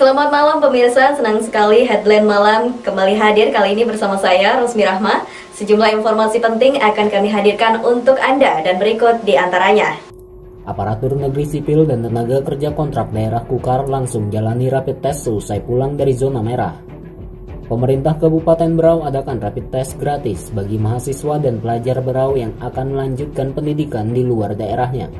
Selamat malam pemirsa, senang sekali Headline Malam kembali hadir kali ini bersama saya, Rusmi Rahma. Sejumlah informasi penting akan kami hadirkan untuk Anda dan berikut di antaranya. Aparatur negeri sipil dan tenaga kerja kontrak daerah Kukar langsung jalani rapid test seusai pulang dari zona merah. Pemerintah Kabupaten Berau adakan rapid test gratis bagi mahasiswa dan pelajar Berau yang akan melanjutkan pendidikan di luar daerahnya.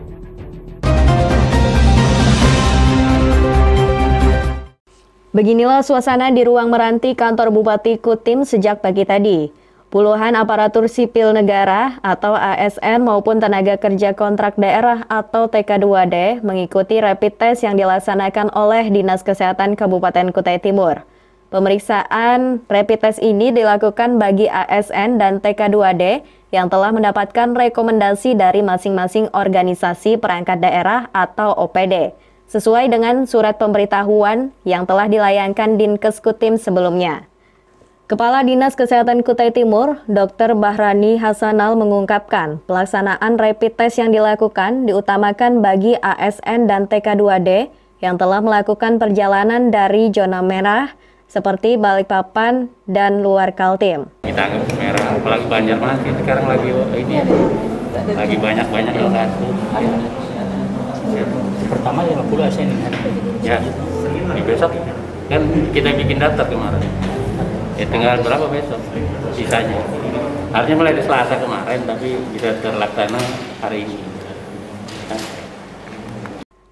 Beginilah suasana di ruang meranti kantor Bupati Kutim sejak pagi tadi. Puluhan aparatur sipil negara atau ASN maupun tenaga kerja kontrak daerah atau TK2D mengikuti rapid test yang dilaksanakan oleh Dinas Kesehatan Kabupaten Kutai Timur. Pemeriksaan rapid test ini dilakukan bagi ASN dan TK2D yang telah mendapatkan rekomendasi dari masing-masing organisasi perangkat daerah atau OPD, sesuai dengan surat pemberitahuan yang telah dilayangkan Dinkes Kutim sebelumnya. Kepala Dinas Kesehatan Kutai Timur, Dr. Bahrani Hasanal mengungkapkan pelaksanaan rapid test yang dilakukan diutamakan bagi ASN dan TK2D yang telah melakukan perjalanan dari zona merah seperti Balikpapan dan luar Kaltim. Kita anggap merah, apalagi Banjarmasin sekarang lagi ini lagi banyak yang sakit. Pertama 50 ASN Ya, di besok kan kita bikin daftar kemarin. Ya tinggal berapa besok sisanya. Harusnya mulai di Selasa kemarin tapi bisa terlaksana hari ini.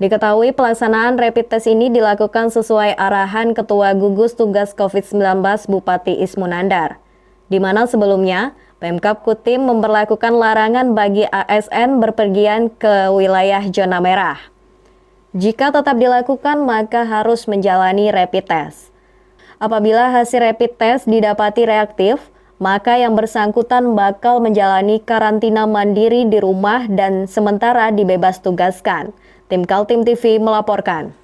Diketahui pelaksanaan rapid test ini dilakukan sesuai arahan Ketua Gugus Tugas COVID-19 Bupati Ismunandar, di mana sebelumnya Pemkab Kutim memberlakukan larangan bagi ASN berpergian ke wilayah zona merah. Jika tetap dilakukan, maka harus menjalani rapid test. Apabila hasil rapid test didapati reaktif, maka yang bersangkutan bakal menjalani karantina mandiri di rumah dan sementara dibebas tugaskan. Tim Kaltim TV melaporkan.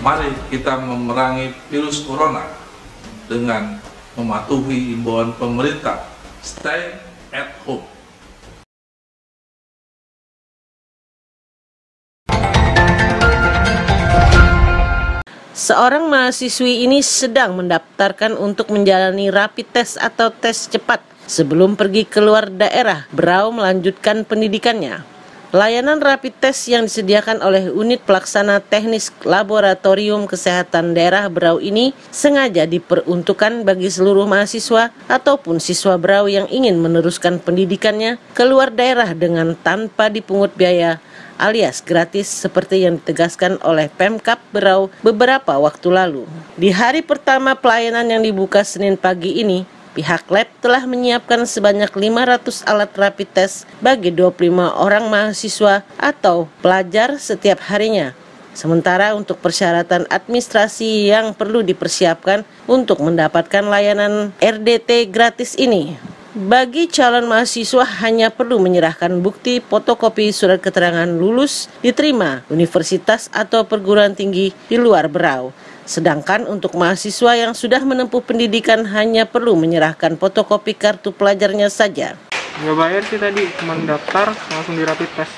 Mari kita memerangi virus corona dengan mematuhi imbauan pemerintah. Stay at home. Seorang mahasiswi ini sedang mendaftarkan untuk menjalani rapid test atau tes cepat sebelum pergi keluar daerah Berau melanjutkan pendidikannya. Layanan rapid test yang disediakan oleh Unit Pelaksana Teknis Laboratorium Kesehatan Daerah Berau ini sengaja diperuntukkan bagi seluruh mahasiswa ataupun siswa Berau yang ingin meneruskan pendidikannya keluar daerah dengan tanpa dipungut biaya alias gratis seperti yang ditegaskan oleh Pemkab Berau beberapa waktu lalu. Di hari pertama pelayanan yang dibuka Senin pagi ini, pihak lab telah menyiapkan sebanyak 500 alat rapid test bagi 25 orang mahasiswa atau pelajar setiap harinya. Sementara untuk persyaratan administrasi yang perlu dipersiapkan untuk mendapatkan layanan RDT gratis ini, bagi calon mahasiswa hanya perlu menyerahkan bukti fotokopi surat keterangan lulus diterima universitas atau perguruan tinggi di luar Berau. Sedangkan untuk mahasiswa yang sudah menempuh pendidikan hanya perlu menyerahkan fotokopi kartu pelajarnya saja. Nggak bayar sih tadi, cuma daftar langsung di rapid test.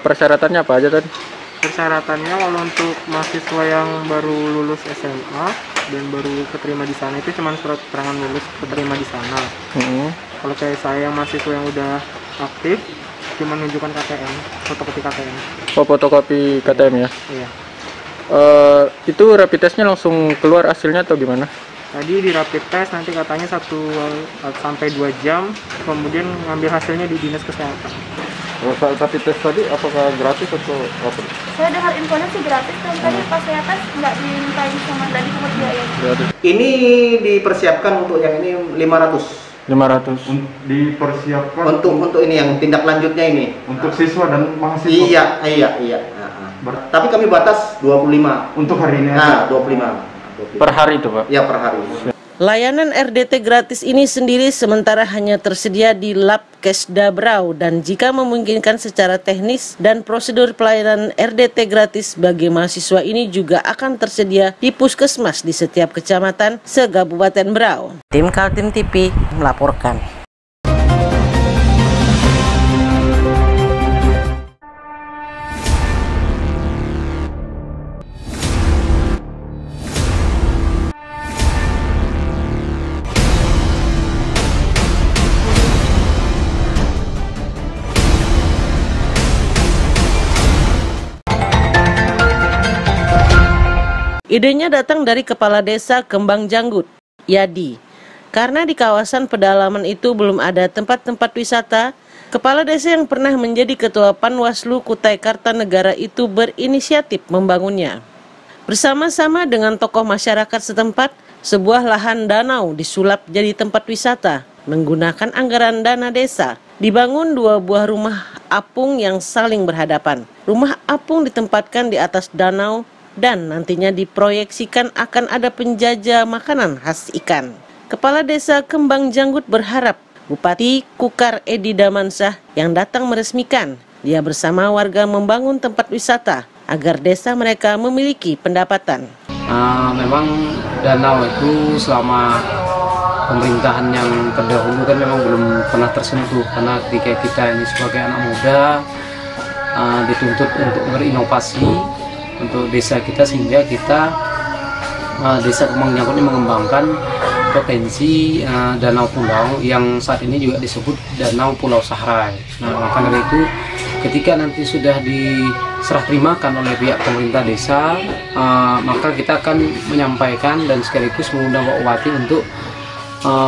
Persyaratannya apa aja tadi? Persyaratannya kalau untuk mahasiswa yang baru lulus SMA dan baru keterima di sana itu cuma surat keterangan lulus keterima di sana. Kalau kayak saya yang mahasiswa yang udah aktif cuma menunjukkan KTM, fotokopi KTM. Oh, fotokopi KTM ya? Iya. Itu rapid testnya langsung keluar hasilnya atau gimana? Tadi di rapid test nanti katanya 1 sampai 2 jam, kemudian ngambil hasilnya di Dinas Kesehatan. Rapid test tadi apakah gratis atau apa? Saya dengar infonya sih gratis, dan tadi pas saya tes nggak dimintain sama dari pungut biaya. Ini dipersiapkan untuk yang ini 500. Dipersiapkan untuk ini yang tindak lanjutnya ini. Untuk siswa dan mahasiswa. Iya. Tapi kami batas 25 untuk hari ini. 25. Per hari itu, Pak? Ya, per hari. Layanan RDT gratis ini sendiri sementara hanya tersedia di Lab Kesda Berau, dan jika memungkinkan secara teknis dan prosedur pelayanan RDT gratis bagi mahasiswa ini juga akan tersedia di puskesmas di setiap kecamatan se-Kabupaten Berau. Tim Kaltim TV melaporkan. Idenya datang dari Kepala Desa Kembang Janggut, Yadi. Karena di kawasan pedalaman itu belum ada tempat-tempat wisata, Kepala Desa yang pernah menjadi Ketua Panwaslu Kutai Kartanegara itu berinisiatif membangunnya. Bersama-sama dengan tokoh masyarakat setempat, sebuah lahan danau disulap jadi tempat wisata. Menggunakan anggaran dana desa, dibangun 2 buah rumah apung yang saling berhadapan. Rumah apung ditempatkan di atas danau dan nantinya diproyeksikan akan ada penjajah makanan khas ikan. Kepala Desa Kembang Janggut berharap Bupati Kukar Edi Damansah yang datang meresmikan. Dia bersama warga membangun tempat wisata agar desa mereka memiliki pendapatan. Memang danau itu selama pemerintahan yang terdahulu kan memang belum pernah tersentuh, karena ketika kita ini sebagai anak muda dituntut untuk berinovasi untuk desa kita, sehingga kita Desa Kembang Janggut ini mengembangkan potensi danau pulau yang saat ini juga disebut Danau Pulau Sahrai. Nah, maka dari itu ketika nanti sudah diserah terimakan oleh pihak pemerintah desa, maka kita akan menyampaikan dan sekaligus mengundang Pak Bupati untuk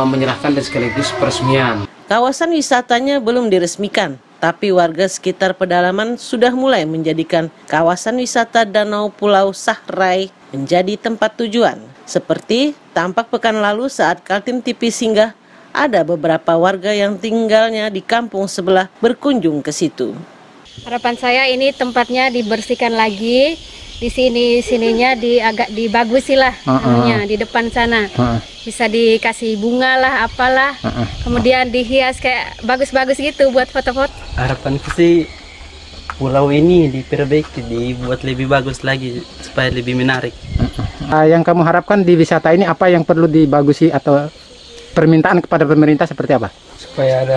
menyerahkan dan sekaligus peresmian. Kawasan wisatanya belum diresmikan, tapi warga sekitar pedalaman sudah mulai menjadikan kawasan wisata Danau Pulau Sahrai menjadi tempat tujuan. Seperti tampak pekan lalu saat Kaltim TV singgah, ada beberapa warga yang tinggalnya di kampung sebelah berkunjung ke situ. Harapan saya ini tempatnya dibersihkan lagi, di sininya agak dibagusilah, di depan sana. Bisa dikasih bunga lah, apalah, kemudian dihias kayak bagus-bagus gitu buat foto-foto. Harapanku sih pulau ini diperbaiki, dibuat lebih bagus lagi supaya lebih menarik. Yang kamu harapkan di wisata ini apa yang perlu dibagusi atau permintaan kepada pemerintah seperti apa? Supaya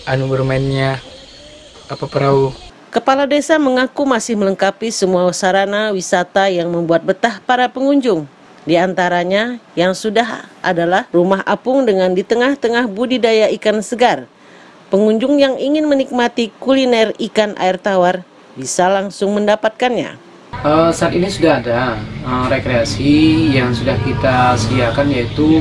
ada bermainnya perahu. Kepala desa mengaku masih melengkapi semua sarana wisata yang membuat betah para pengunjung. Di antaranya yang sudah adalah rumah apung dengan di tengah-tengah budidaya ikan segar. Pengunjung yang ingin menikmati kuliner ikan air tawar bisa langsung mendapatkannya. Saat ini sudah ada rekreasi yang sudah kita sediakan, yaitu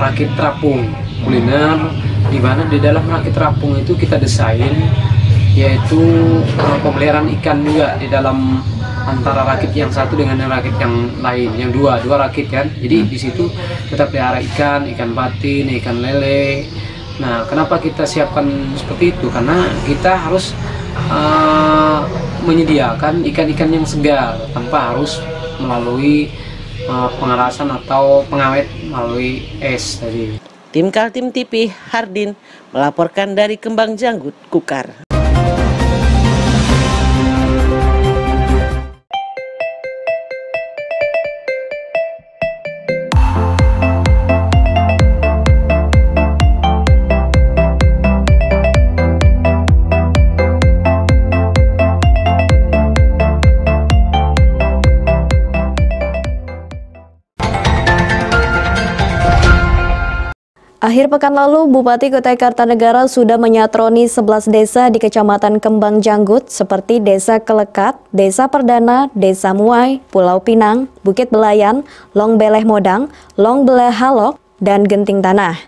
rakit terapung kuliner, di mana di dalam rakit terapung itu kita desain yaitu pemeliharaan ikan juga di dalam antara rakit yang satu dengan rakit yang lain, yang dua rakit kan. Jadi di situ kita pelihara ikan patin, ikan lele. Nah, kenapa kita siapkan seperti itu? Karena kita harus menyediakan ikan-ikan yang segar tanpa harus melalui pengerasan atau pengawet melalui es tadi. Tim Kaltim TV, Hardin, melaporkan dari Kembang Janggut, Kukar. Akhir pekan lalu, Bupati Kutai Kartanegara sudah menyatroni 11 desa di Kecamatan Kembang Janggut seperti Desa Kelekat, Desa Perdana, Desa Muai, Pulau Pinang, Bukit Belayan, Long Beleh Modang, Long Beleh Halok, dan Genting Tanah.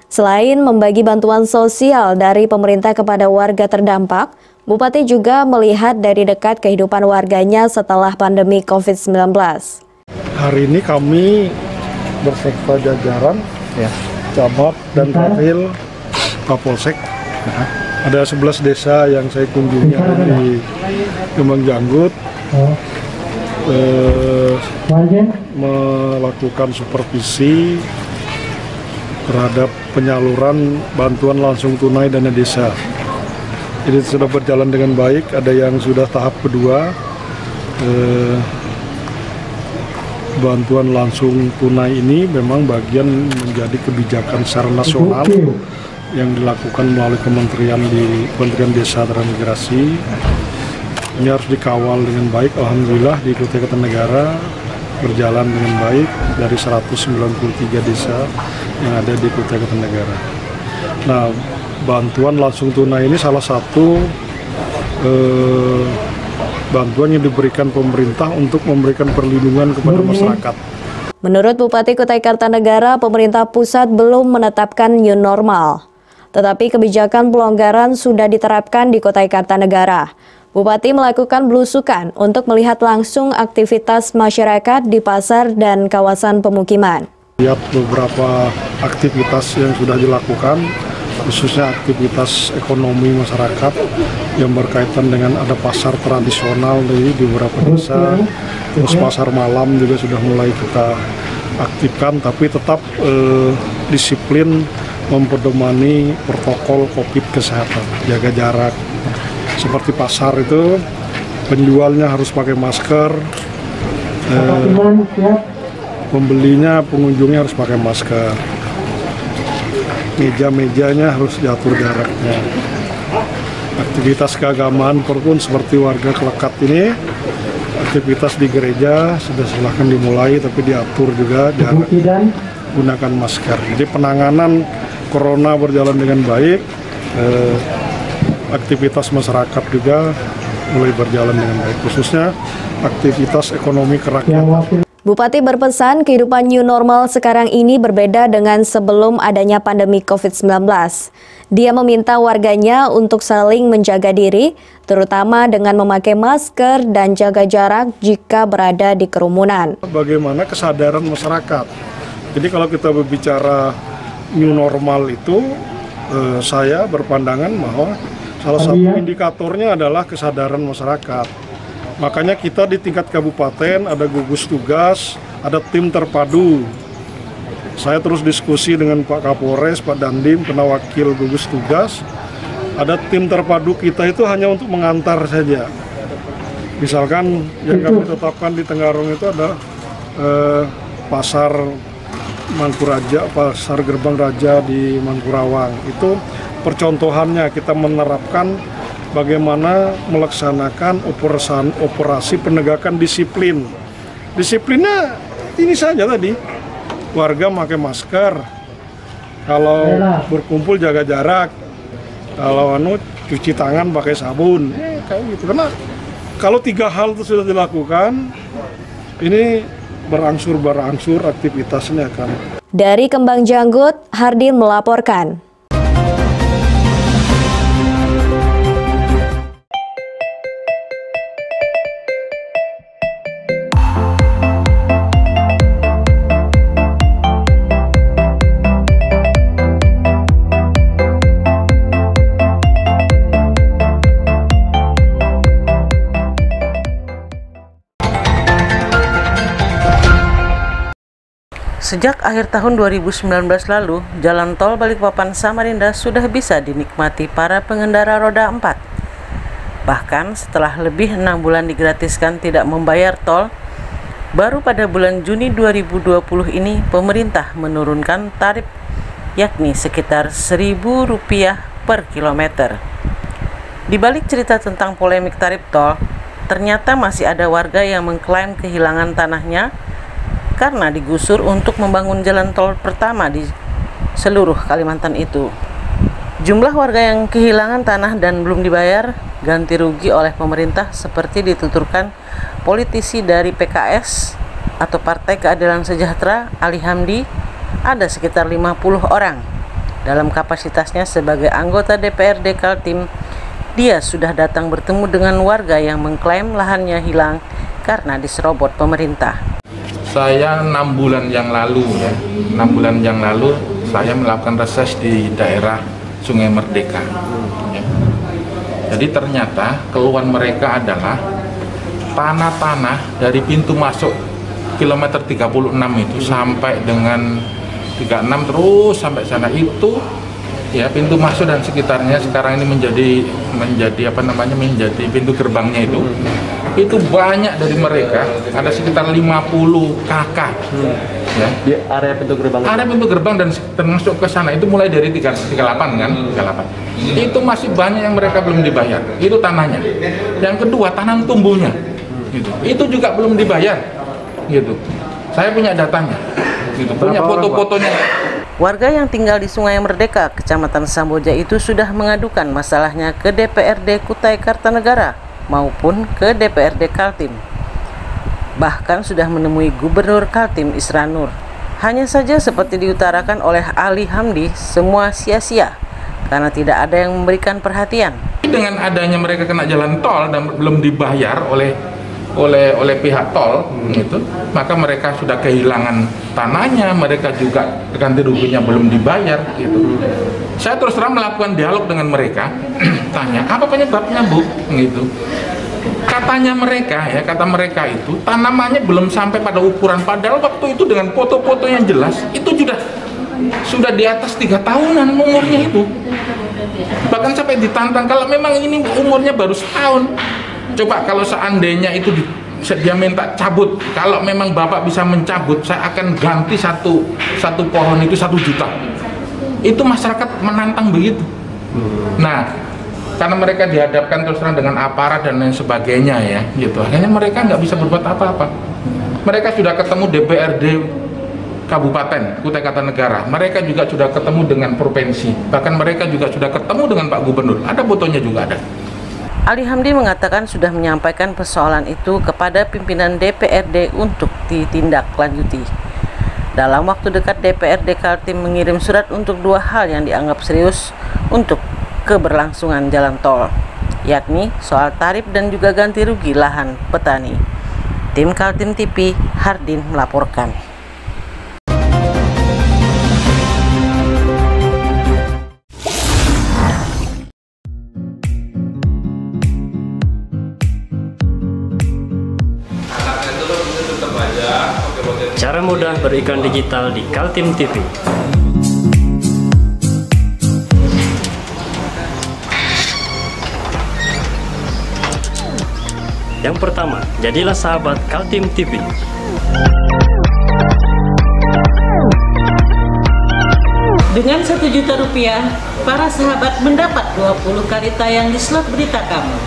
Selain membagi bantuan sosial dari pemerintah kepada warga terdampak, Bupati juga melihat dari dekat kehidupan warganya setelah pandemi COVID-19. Hari ini kami berserta jajaran Camat dan Wakil Kapolsek. Ada 11 desa yang saya kunjungi di Kembang Janggut, melakukan supervisi terhadap penyaluran bantuan langsung tunai dana desa. Jadi sudah berjalan dengan baik. Ada yang sudah tahap kedua, bantuan langsung tunai ini memang bagian menjadi kebijakan secara nasional yang dilakukan melalui Kementerian Desa dan Migrasi. Ini harus dikawal dengan baik. Alhamdulillah di Kutai Kartanegara berjalan dengan baik dari 193 desa yang ada di Kutai Kartanegara. Nah, bantuan langsung tunai ini salah satu bantuan yang diberikan pemerintah untuk memberikan perlindungan kepada masyarakat. Menurut Bupati Kutai Kartanegara, pemerintah pusat belum menetapkan new normal. Tetapi kebijakan pelonggaran sudah diterapkan di Kutai Kartanegara. Bupati melakukan belusukan untuk melihat langsung aktivitas masyarakat di pasar dan kawasan pemukiman. Lihat beberapa aktivitas yang sudah dilakukan, khususnya aktivitas ekonomi masyarakat yang berkaitan dengan ada pasar tradisional di beberapa desa, terus pasar malam juga sudah mulai kita aktifkan, tapi tetap disiplin mempedomani protokol COVID kesehatan, jaga jarak. Seperti pasar itu penjualnya harus pakai masker, pembelinya, pengunjungnya harus pakai masker. Meja-mejanya harus diatur jaraknya. Aktivitas keagamaan pun seperti warga Kelekat ini, aktivitas di gereja sudah silahkan dimulai, tapi diatur juga jarak, gunakan masker. Jadi penanganan corona berjalan dengan baik, aktivitas masyarakat juga mulai berjalan dengan baik, khususnya aktivitas ekonomi kerakyatan. Bupati berpesan kehidupan new normal sekarang ini berbeda dengan sebelum adanya pandemi COVID-19. Dia meminta warganya untuk saling menjaga diri, terutama dengan memakai masker dan jaga jarak jika berada di kerumunan. Bagaimana kesadaran masyarakat? Jadi kalau kita berbicara new normal itu, saya berpandangan bahwa salah satu indikatornya adalah kesadaran masyarakat. Makanya kita di tingkat kabupaten ada gugus tugas, ada tim terpadu. Saya terus diskusi dengan Pak Kapolres, Pak Dandim, kena wakil gugus tugas. Ada tim terpadu kita itu hanya untuk mengantar saja. Misalkan yang kami tetapkan di Tenggarong itu ada pasar Mangkuraja, pasar Gerbang Raja di Mangkurawang. Itu percontohannya kita menerapkan bagaimana melaksanakan operasi penegakan disiplin. Disiplinnya ini saja tadi, warga pakai masker, kalau berkumpul jaga jarak, kalau cuci tangan pakai sabun, kayak gitu. Karena kalau 3 hal itu sudah dilakukan, ini berangsur-berangsur aktivitasnya kan. Dari Kembang Janggut, Hardin melaporkan. Sejak akhir tahun 2019 lalu, jalan tol Balikpapan Samarinda sudah bisa dinikmati para pengendara roda 4. Bahkan setelah lebih 6 bulan digratiskan tidak membayar tol, baru pada bulan Juni 2020 ini pemerintah menurunkan tarif, yakni sekitar Rp1.000 per kilometer. Di balik cerita tentang polemik tarif tol, ternyata masih ada warga yang mengklaim kehilangan tanahnya karena digusur untuk membangun jalan tol pertama di seluruh Kalimantan itu. Jumlah warga yang kehilangan tanah dan belum dibayar ganti rugi oleh pemerintah seperti dituturkan politisi dari PKS atau Partai Keadilan Sejahtera, Ali Hamdi, ada sekitar 50 orang. Dalam kapasitasnya sebagai anggota DPRD Kaltim, dia sudah datang bertemu dengan warga yang mengklaim lahannya hilang karena diserobot pemerintah. Saya 6 bulan yang lalu saya melakukan reses di daerah Sungai Merdeka. Jadi ternyata keluhan mereka adalah tanah-tanah dari pintu masuk kilometer 36 itu sampai dengan 36 terus sampai sana itu ya pintu masuk dan sekitarnya sekarang ini menjadi pintu gerbangnya itu banyak dari mereka, ada sekitar 50 KK ya. Di area pintu gerbang dan termasuk ke sana itu mulai dari 38 kan, 38. Itu masih banyak yang mereka belum dibayar. Itu tanahnya. Yang kedua tanah tumbuhnya. Gitu. Itu juga belum dibayar. Gitu. Saya punya datanya. Gitu. Punya foto-fotonya. Warga yang tinggal di Sungai Merdeka, Kecamatan Samboja itu sudah mengadukan masalahnya ke DPRD Kutai Kartanegara. maupun ke DPRD Kaltim. Bahkan sudah menemui Gubernur Kaltim Isra Nur. Hanya saja seperti diutarakan oleh Ali Hamdi, semua sia-sia karena tidak ada yang memberikan perhatian. Dengan adanya mereka kena jalan tol dan belum dibayar oleh pihak tol gitu, maka mereka sudah kehilangan tanahnya, mereka juga ganti ruginya belum dibayar gitu. Saya terus terang melakukan dialog dengan mereka, tanya apa penyebabnya Bu gitu. Katanya mereka ya, kata mereka itu tanamannya belum sampai pada ukuran, padahal waktu itu dengan foto-foto yang jelas itu sudah di atas 3 tahunan umurnya itu. Bahkan sampai ditantang kalau memang ini umurnya baru setahun. Coba kalau seandainya itu dia minta cabut, kalau memang Bapak bisa mencabut, saya akan ganti satu pohon itu 1 juta. Itu masyarakat menantang begitu. Nah, karena mereka dihadapkan terus terang dengan aparat dan lain sebagainya ya, gitu. Akhirnya mereka nggak bisa berbuat apa-apa. Mereka sudah ketemu DPRD Kabupaten Kutai Kartanegara. Mereka juga sudah ketemu dengan provinsi. Bahkan mereka juga sudah ketemu dengan Pak Gubernur. Ada fotonya juga ada. Ali Hamdi mengatakan sudah menyampaikan persoalan itu kepada pimpinan DPRD untuk ditindaklanjuti. Dalam waktu dekat DPRD Kaltim mengirim surat untuk 2 hal yang dianggap serius untuk keberlangsungan jalan tol, yakni soal tarif dan juga ganti rugi lahan petani. Tim Kaltim TV, Hardin melaporkan. Cara mudah beriklan digital di Kaltim TV. Yang pertama, jadilah sahabat Kaltim TV. Dengan Rp1 juta, para sahabat mendapat 20 kali tayang di slot berita kamu.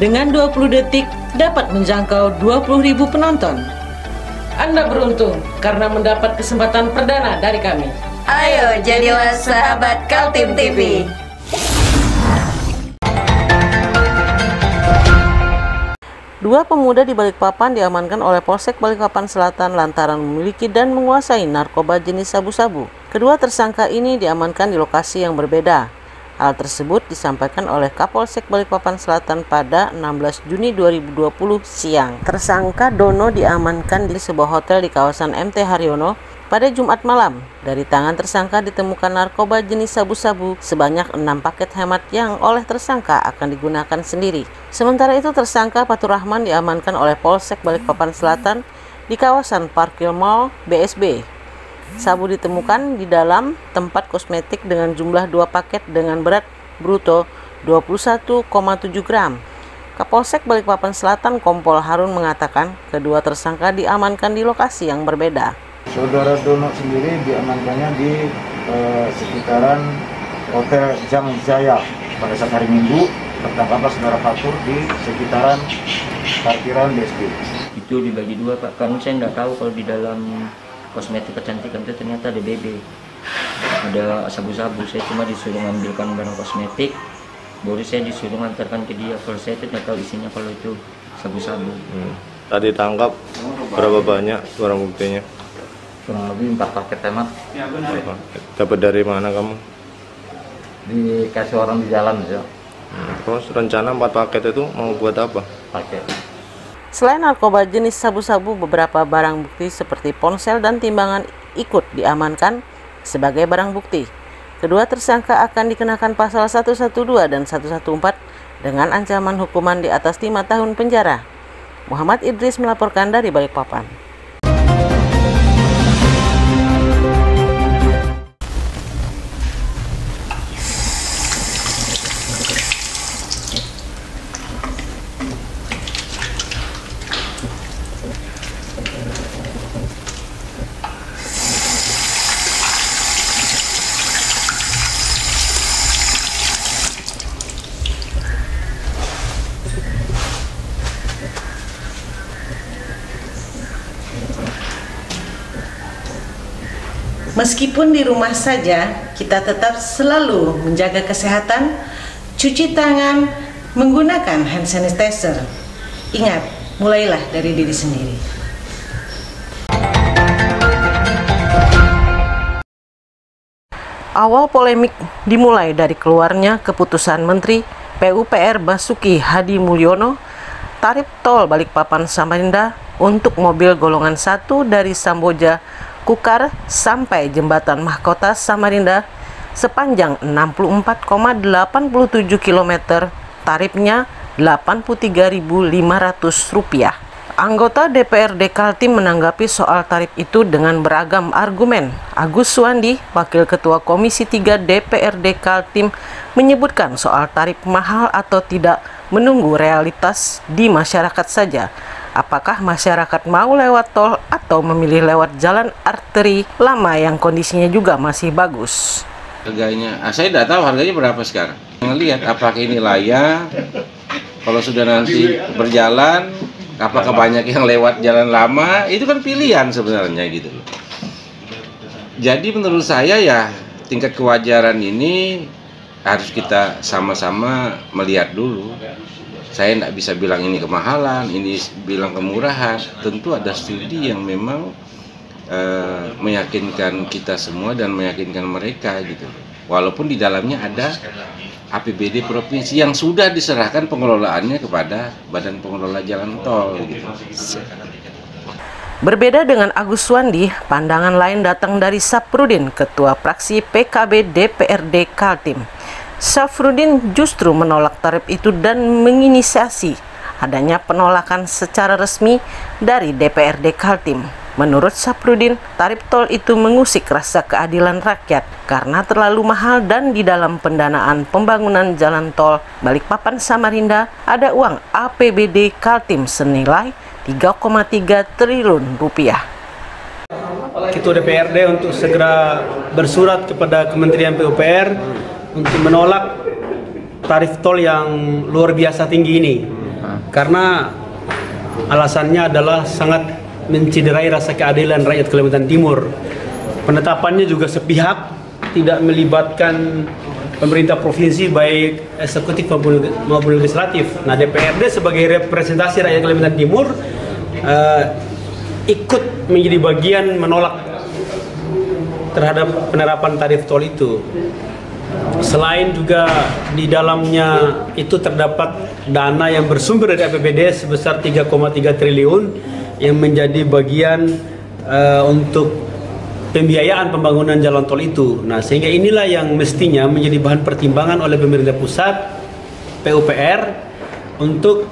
Dengan 20 detik dapat menjangkau 20.000 penonton. Anda beruntung karena mendapat kesempatan perdana dari kami. Ayo jadilah sahabat Kaltim TV. Dua pemuda di Balikpapan diamankan oleh Polsek Balikpapan Selatan lantaran memiliki dan menguasai narkoba jenis sabu-sabu. Kedua tersangka ini diamankan di lokasi yang berbeda. Hal tersebut disampaikan oleh Kapolsek Balikpapan Selatan pada 16 Juni 2020 siang. Tersangka Dono diamankan di sebuah hotel di kawasan MT Haryono pada Jumat malam. Dari tangan tersangka ditemukan narkoba jenis sabu-sabu sebanyak 6 paket hemat yang oleh tersangka akan digunakan sendiri. Sementara itu tersangka Fatur Rahman diamankan oleh Polsek Balikpapan Selatan di kawasan Parkir Mall BSB. Sabu ditemukan di dalam tempat kosmetik dengan jumlah 2 paket dengan berat bruto 21,7 gram. Kapolsek Balikpapan Selatan Kompol Harun mengatakan kedua tersangka diamankan di lokasi yang berbeda. Saudara Dono sendiri diamankannya di sekitaran Hotel Jam Jaya pada saat hari Minggu. Tertangkaplah saudara Fatur di sekitaran parkiran BSB. Itu dibagi 2 Pak, karena saya nggak tahu kalau di dalam kosmetik kecantikan itu ternyata ada BB, ada sabu-sabu. Saya cuma disuruh mengambilkan barang kosmetik, baru saya disuruh mengantarkan ke dia. Kalau saya itu nggak tahu isinya kalau itu sabu-sabu. Tadi tangkap berapa banyak barang buktinya? Kurang lebih 4 paket hemat. Dapat dari mana kamu? Dikasih orang di jalan aja. Terus rencana 4 paket itu mau buat apa? Pakai. Selain narkoba jenis sabu-sabu, beberapa barang bukti seperti ponsel dan timbangan ikut diamankan sebagai barang bukti. Kedua tersangka akan dikenakan pasal 112 dan 114 dengan ancaman hukuman di atas 5 tahun penjara. Muhammad Idris melaporkan dari Balikpapan. Meskipun di rumah saja, kita tetap selalu menjaga kesehatan, cuci tangan, menggunakan hand sanitizer. Ingat, mulailah dari diri sendiri. Awal polemik dimulai dari keluarnya keputusan Menteri PUPR Basuki Hadi Mulyono, tarif tol Balikpapan Samarinda untuk mobil golongan 1 dari Samboja Kukar sampai Jembatan Mahkota Samarinda sepanjang 64,87 km, tarifnya Rp83.500. Anggota DPRD Kaltim menanggapi soal tarif itu dengan beragam argumen. Agus Suwandi, Wakil Ketua Komisi 3 DPRD Kaltim, menyebutkan soal tarif mahal atau tidak menunggu realitas di masyarakat saja. Apakah masyarakat mau lewat tol atau memilih lewat jalan arteri lama yang kondisinya juga masih bagus? Harganya, saya tidak tahu harganya berapa sekarang. Ngelihat apakah ini layak, kalau sudah nanti berjalan, apakah banyak yang lewat jalan lama, itu kan pilihan sebenarnya gitu. Jadi menurut saya ya tingkat kewajaran ini harus kita sama-sama melihat dulu. Saya tidak bisa bilang ini kemahalan, ini bilang kemurahan. Tentu ada studi yang memang meyakinkan kita semua dan meyakinkan mereka gitu. Walaupun di dalamnya ada APBD provinsi yang sudah diserahkan pengelolaannya kepada Badan Pengelola Jalan Tol gitu. Berbeda dengan Agus Suwandi, pandangan lain datang dari Safrudin, Ketua Fraksi PKB DPRD Kaltim. Safrudin justru menolak tarif itu dan menginisiasi adanya penolakan secara resmi dari DPRD Kaltim. Menurut Safrudin, tarif tol itu mengusik rasa keadilan rakyat karena terlalu mahal dan di dalam pendanaan pembangunan jalan tol Balikpapan Samarinda ada uang APBD Kaltim senilai Rp3,3 triliun. Ketua DPRD untuk segera bersurat kepada Kementerian PUPR untuk menolak tarif tol yang luar biasa tinggi ini, karena alasannya adalah sangat menciderai rasa keadilan rakyat Kalimantan Timur. Penetapannya juga sepihak, tidak melibatkan pemerintah provinsi baik eksekutif maupun legislatif. Nah, DPRD sebagai representasi rakyat Kalimantan Timur ikut menjadi bagian menolak terhadap penerapan tarif tol itu. Selain juga di dalamnya itu terdapat dana yang bersumber dari APBD sebesar 3,3 triliun yang menjadi bagian untuk pembiayaan pembangunan jalan tol itu. Nah, sehingga inilah yang mestinya menjadi bahan pertimbangan oleh pemerintah pusat, PUPR, untuk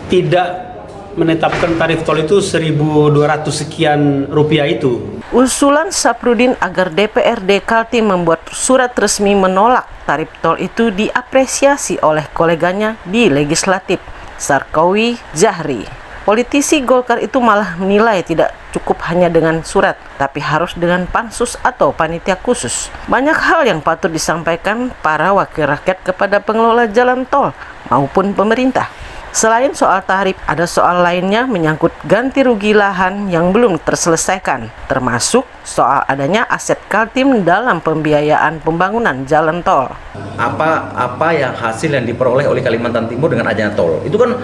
tidak menetapkan tarif tol itu 1.200 sekian rupiah itu. Usulan Safrudin agar DPRD Kaltim membuat surat resmi menolak tarif tol itu diapresiasi oleh koleganya di legislatif, Sarkawi Zahri. Politisi Golkar itu malah menilai tidak cukup hanya dengan surat, tapi harus dengan pansus atau panitia khusus. Banyak hal yang patut disampaikan para wakil rakyat kepada pengelola jalan tol maupun pemerintah. Selain soal tarif, ada soal lainnya menyangkut ganti rugi lahan yang belum terselesaikan, termasuk soal adanya aset Kaltim dalam pembiayaan pembangunan jalan tol. Apa yang hasil yang diperoleh oleh Kalimantan Timur dengan adanya tol? Itu kan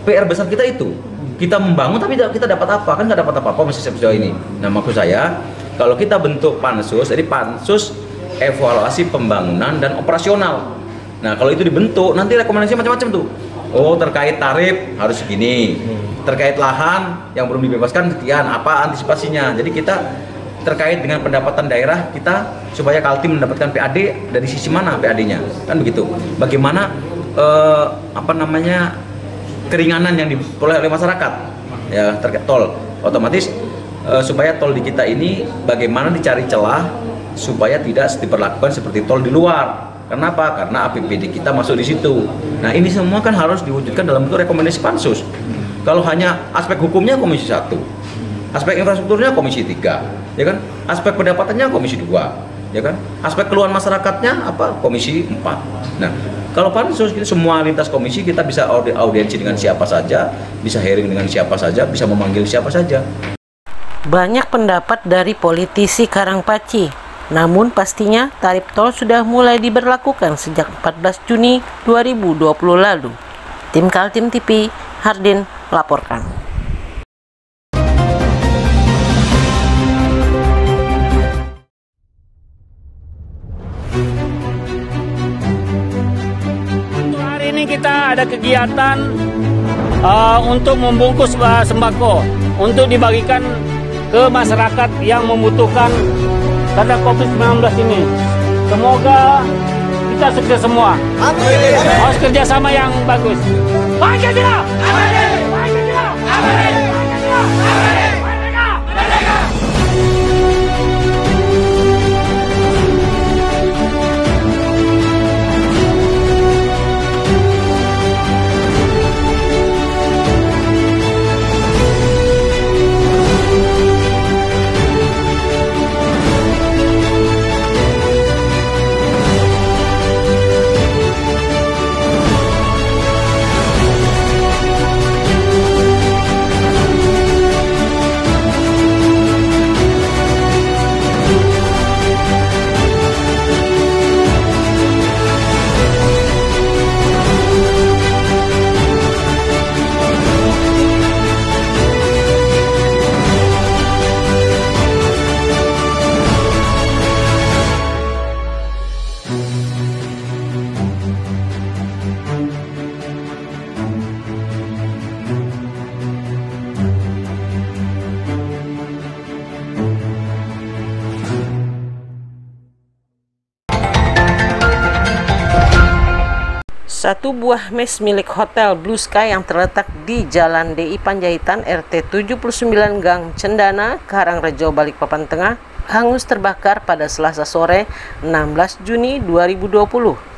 PR besar kita itu. Kita membangun tapi kita dapat apa? Kan nggak dapat apa-apa masih sejauh ini. Nah, maksud saya, kalau kita bentuk pansus, jadi pansus evaluasi pembangunan dan operasional. Nah, kalau itu dibentuk, nanti rekomendasi macam-macam tuh. Oh, terkait tarif harus segini, terkait lahan yang belum dibebaskan sekian, apa antisipasinya. Jadi kita terkait dengan pendapatan daerah kita supaya Kaltim mendapatkan PAD dari sisi mana PAD-nya, kan begitu. Bagaimana keringanan yang diperoleh oleh masyarakat ya terkait tol, otomatis supaya tol di kita ini bagaimana dicari celah supaya tidak diperlakukan seperti tol di luar. Kenapa? Karena APBD kita masuk di situ. Nah, ini semua kan harus diwujudkan dalam bentuk rekomendasi pansus. Kalau hanya aspek hukumnya Komisi 1, aspek infrastrukturnya Komisi 3, ya kan? Aspek pendapatannya Komisi 2, ya kan? Aspek keluhan masyarakatnya Komisi 4. Nah, kalau pansus kita semua lintas komisi kita bisa audiensi dengan siapa saja, bisa hearing dengan siapa saja, bisa memanggil siapa saja. Banyak pendapat dari politisi Karangpaci, namun pastinya tarif tol sudah mulai diberlakukan sejak 14 Juni 2020 lalu. Tim Kaltim TV, Hardin melaporkan. Hari ini kita ada kegiatan untuk membungkus sembako untuk dibagikan ke masyarakat yang membutuhkan karena COVID-19 ini. Semoga kita sukses semua. Harus kerjasama yang bagus. Pancasila! Pancasila! Satu buah mes milik Hotel Blue Sky yang terletak di Jalan DI Panjaitan RT 79 Gang Cendana, Karangrejo, Balikpapan Tengah, hangus terbakar pada Selasa sore 16 Juni 2020.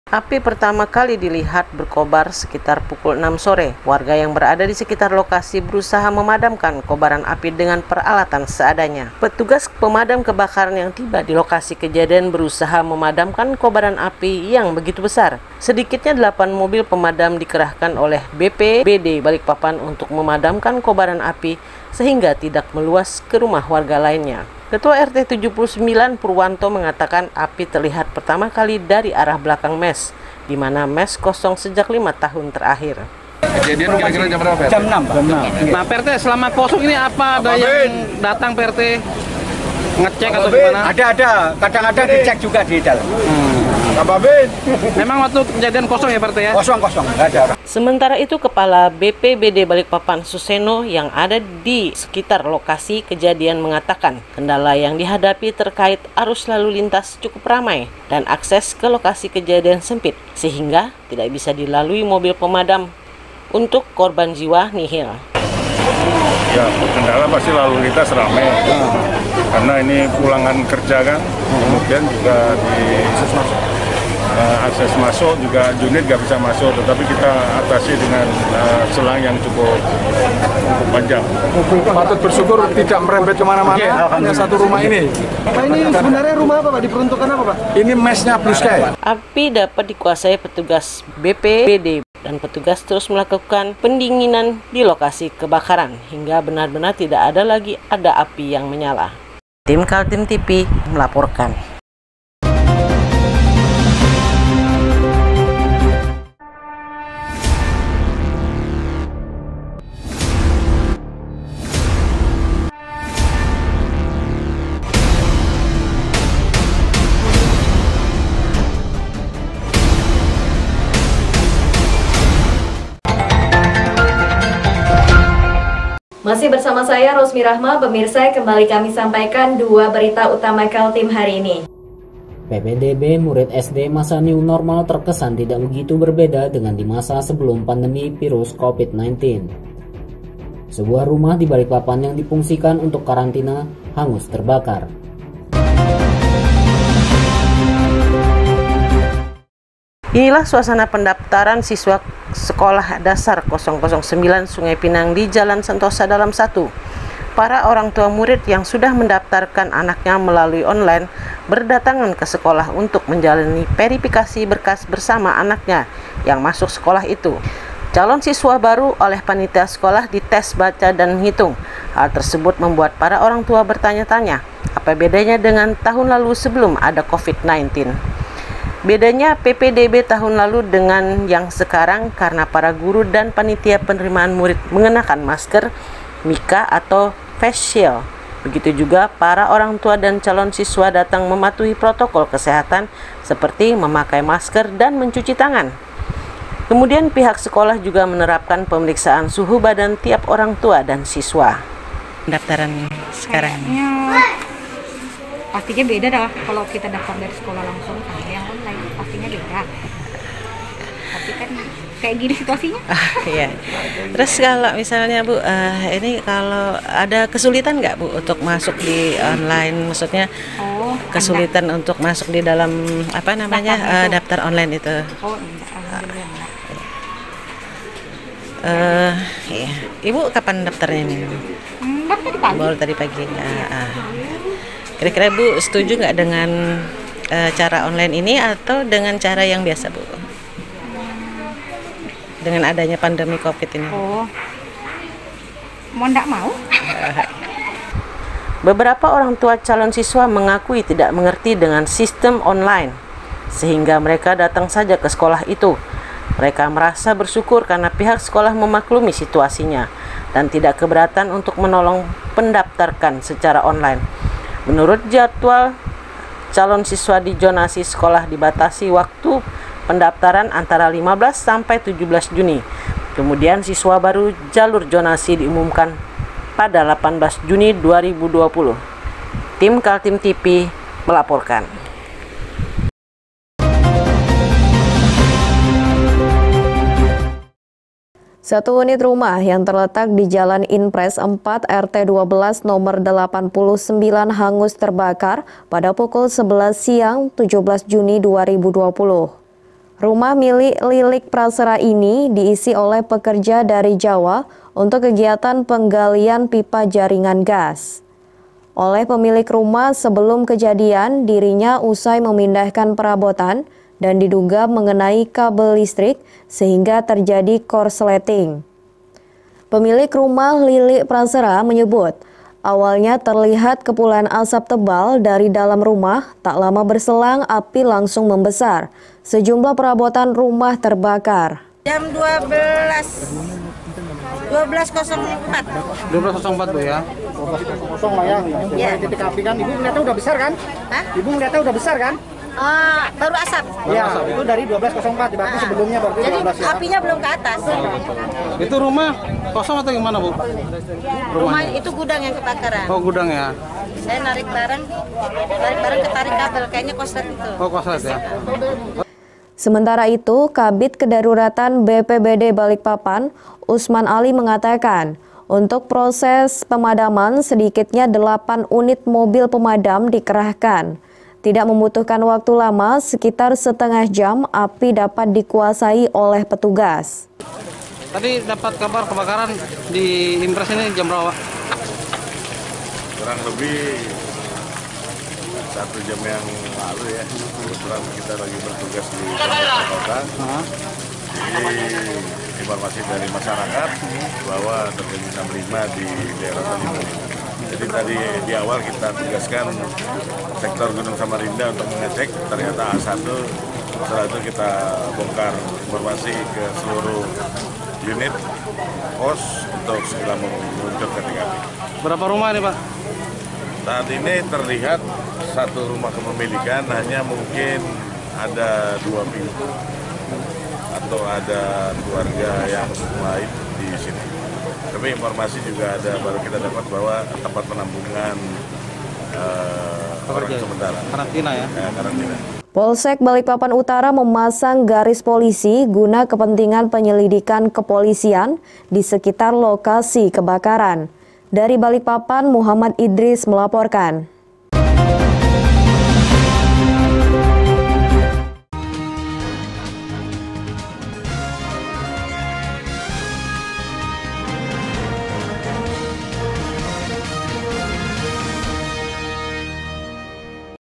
Api pertama kali dilihat berkobar sekitar pukul 6 sore. Warga yang berada di sekitar lokasi berusaha memadamkan kobaran api dengan peralatan seadanya. Petugas pemadam kebakaran yang tiba di lokasi kejadian berusaha memadamkan kobaran api yang begitu besar. Sedikitnya 8 mobil pemadam dikerahkan oleh BPBD Balikpapan untuk memadamkan kobaran api sehingga tidak meluas ke rumah warga lainnya. Ketua RT 79 Purwanto mengatakan api terlihat pertama kali dari arah belakang mes, di mana mes kosong sejak 5 tahun terakhir. Kejadian kira-kira jam berapa? Jam 6. Nah, PRT selama kosong ini apa ada yang datang PRT ngecek atau gimana? Ada. Kadang ada dicek juga di dalam. Memang waktu kejadian kosong ya PRT ya? Kosong, nggak ada. Sementara itu Kepala BPBD Balikpapan Suseno yang ada di sekitar lokasi kejadian mengatakan kendala yang dihadapi terkait arus lalu lintas cukup ramai dan akses ke lokasi kejadian sempit sehingga tidak bisa dilalui mobil pemadam. Untuk korban jiwa nihil. Ya, kendala pasti lalu lintas ramai karena ini pulangan kerja kan, kemudian juga di akses masuk juga unit nggak bisa masuk, tetapi kita atasi dengan selang yang cukup panjang. Patut bersyukur tidak merembet kemana-mana, hanya satu rumah ini. Pak, ini sebenarnya rumah apa Pak? Diperuntukkan apa Pak? Ini mesnya Blue Sky. Api dapat dikuasai petugas BPBD dan petugas terus melakukan pendinginan di lokasi kebakaran hingga benar-benar tidak ada lagi api yang menyala. Tim Kaltim TV melaporkan. Masih bersama saya Rosmi Rahma, pemirsa, kembali kami sampaikan dua berita utama Kaltim hari ini. PPDB murid SD masa new normal terkesan tidak begitu berbeda dengan di masa sebelum pandemi virus COVID-19. Sebuah rumah di Balikpapan yang difungsikan untuk karantina hangus terbakar. Inilah suasana pendaftaran siswa Sekolah Dasar 009 Sungai Pinang di Jalan Sentosa Dalam 1. Para orang tua murid yang sudah mendaftarkan anaknya melalui online berdatangan ke sekolah untuk menjalani verifikasi berkas bersama anaknya yang masuk sekolah itu. Calon siswa baru oleh panitia sekolah dites baca dan hitung. Hal tersebut membuat para orang tua bertanya-tanya, apa bedanya dengan tahun lalu sebelum ada COVID-19? Bedanya PPDB tahun lalu dengan yang sekarang karena para guru dan panitia penerimaan murid mengenakan masker, mika atau face shield. Begitu juga para orang tua dan calon siswa datang mematuhi protokol kesehatan seperti memakai masker dan mencuci tangan. Kemudian pihak sekolah juga menerapkan pemeriksaan suhu badan tiap orang tua dan siswa. Pendaftaran sekarang pastinya beda dah kalau kita daftar dari sekolah langsung sama yang online, pastinya beda. Tapi kan kayak gini situasinya. Iya. Terus kalau misalnya Bu, ini kalau ada kesulitan nggak Bu untuk masuk di online, maksudnya kesulitan untuk masuk di dalam apa namanya daftar online itu? Iya. Ibu kapan daftarnya ini? Tadi pagi. Baru tadi pagi. Kira-kira Bu setuju nggak dengan cara online ini atau dengan cara yang biasa Bu? Dengan adanya pandemi COVID ini. Mau nggak mau? Beberapa orang tua calon siswa mengakui tidak mengerti dengan sistem online, sehingga mereka datang saja ke sekolah itu. Mereka merasa bersyukur karena pihak sekolah memaklumi situasinya dan tidak keberatan untuk menolong pendaftarkan secara online. Menurut jadwal, calon siswa di zonasi sekolah dibatasi waktu pendaftaran antara 15 sampai 17 Juni. Kemudian siswa baru jalur zonasi diumumkan pada 18 Juni 2020. Tim Kaltim TV melaporkan. Satu unit rumah yang terletak di Jalan Inpres 4 RT 12 nomor 89 hangus terbakar pada pukul 11 siang 17 Juni 2020. Rumah milik Lilik Prasera ini diisi oleh pekerja dari Jawa untuk kegiatan penggalian pipa jaringan gas. Oleh pemilik rumah sebelum kejadian, dirinya usai memindahkan perabotan dan diduga mengenai kabel listrik sehingga terjadi korsleting. Pemilik rumah Lilik Prasera menyebut, awalnya terlihat kepulan asap tebal dari dalam rumah, tak lama berselang api langsung membesar. Sejumlah perabotan rumah terbakar. Jam 12.04. 12.04 Bu ya? Kosong lah ya. Ya. Titik api kan, Ibu melihatnya udah besar kan? Hah? Ibu melihatnya udah besar kan? Baru asap. Ya, itu dari 12.04, berarti sebelumnya berarti Jadi 12 ya? apinya belum ke atas. Itu rumah kosong atau gimana Bu? Rumah itu gudang yang kebakaran. Oh gudang ya? Saya narik barang ketarik kabel, kayaknya korslet itu. Oh korslet ya? Sementara itu, Kabid Kedaruratan BPBD Balikpapan, Usman Ali mengatakan, untuk proses pemadaman sedikitnya 8 unit mobil pemadam dikerahkan. Tidak membutuhkan waktu lama, sekitar setengah jam api dapat dikuasai oleh petugas. Tadi dapat kabar kebakaran di Impres ini jam berapa? Kurang lebih 1 jam yang lalu ya. Kebetulan kita lagi bertugas di kota. Jadi informasi dari masyarakat bahwa terjadi 65 di daerah Tanjung. Jadi tadi di awal kita tugaskan sektor Gunung Samarinda untuk mengecek, ternyata A1. Setelah itu kita bongkar informasi ke seluruh unit pos untuk segera meluncur ke TKP. Berapa rumah ini Pak? Saat ini terlihat 1 rumah kepemilikan, hanya mungkin ada 2 pintu atau ada keluarga yang lain di sini. Tapi informasi juga ada, baru kita dapat bahwa tempat penampungan orang sementara. Karantina ya? Ya, karantina. Polsek Balikpapan Utara memasang garis polisi guna kepentingan penyelidikan kepolisian di sekitar lokasi kebakaran. Dari Balikpapan, Muhammad Idris melaporkan.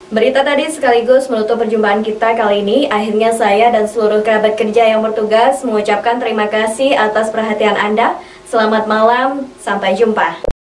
Berita tadi sekaligus menutup perjumpaan kita kali ini. Akhirnya saya dan seluruh kerabat kerja yang bertugas mengucapkan terima kasih atas perhatian Anda. Selamat malam, sampai jumpa.